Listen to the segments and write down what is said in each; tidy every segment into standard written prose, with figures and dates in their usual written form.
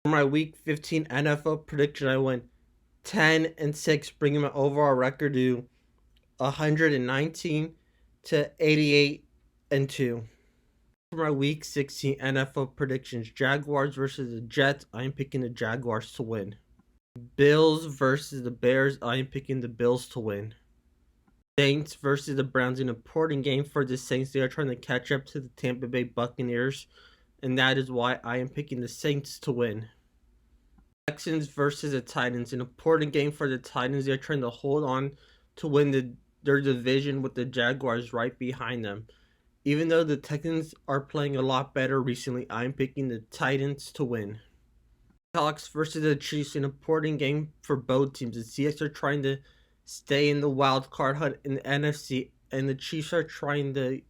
For my Week 15 NFL prediction, I went 10-6, bringing my overall record to 119 to 88-2. For my Week 16 NFL predictions, Jaguars versus the Jets, I am picking the Jaguars to win. Bills versus the Bears, I am picking the Bills to win. Saints versus the Browns, an important game for the Saints. They are trying to catch up to the Tampa Bay Buccaneers, and that is why I am picking the Saints to win. Texans versus the Titans, an important game for the Titans. They're trying to hold on to win their division with the Jaguars right behind them. Even though the Texans are playing a lot better recently, I'm picking the Titans to win. Seahawks versus the Chiefs, an important game for both teams. The Seahawks are trying to stay in the wild card hunt in the NFC, and the Chiefs are trying to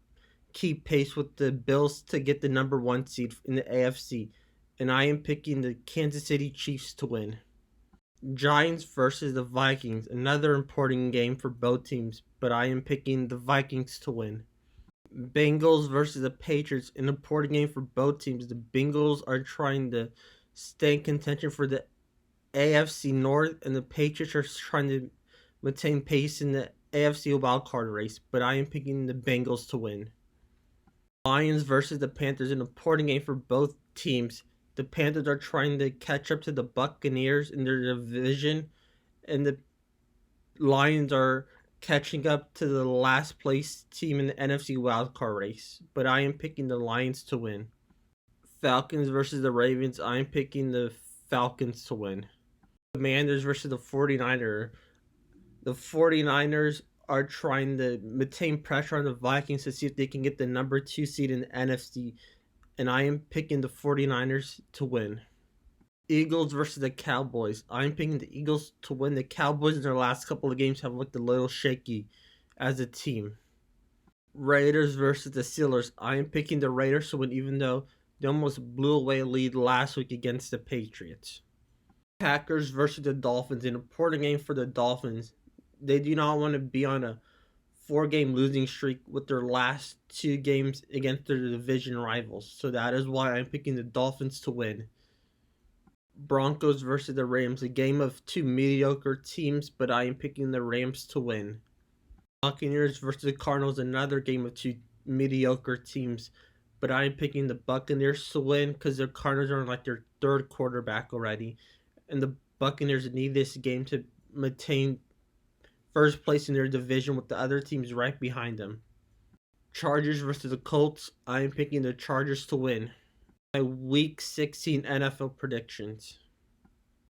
keep pace with the Bills to get the number 1 seed in the AFC. And I am picking the Kansas City Chiefs to win. Giants versus the Vikings, another important game for both teams, but I am picking the Vikings to win. Bengals versus the Patriots, an important game for both teams. The Bengals are trying to stay in contention for the AFC North, and the Patriots are trying to maintain pace in the AFC wildcard race, but I am picking the Bengals to win. Lions versus the Panthers, an important game for both teams. The Panthers are trying to catch up to the Buccaneers in their division, and the Lions are catching up to the last place team in the NFC wildcard race, but I am picking the Lions to win. Falcons versus the Ravens, I am picking the Falcons to win. Commanders versus the 49ers. The 49ers are trying to maintain pressure on the Vikings to see if they can get the number 2 seed in the NFC, and I am picking the 49ers to win. Eagles versus the Cowboys. I'm picking the Eagles to win. The Cowboys in their last couple of games have looked a little shaky as a team. Raiders versus the Steelers. I am picking the Raiders to win, even though they almost blew away a lead last week against the Patriots. Packers versus the Dolphins. An important game for the Dolphins. They do not want to be on a 4-game losing streak with their last 2 games against their division rivals. So that is why I'm picking the Dolphins to win. Broncos versus the Rams, a game of 2 mediocre teams, but I am picking the Rams to win. Buccaneers versus the Cardinals, another game of 2 mediocre teams, but I am picking the Buccaneers to win because the Cardinals are on like their 3rd quarterback already, and the Buccaneers need this game to maintain first place in their division with the other teams right behind them. Chargers versus the Colts, I am picking the Chargers to win. My Week 16 NFL predictions.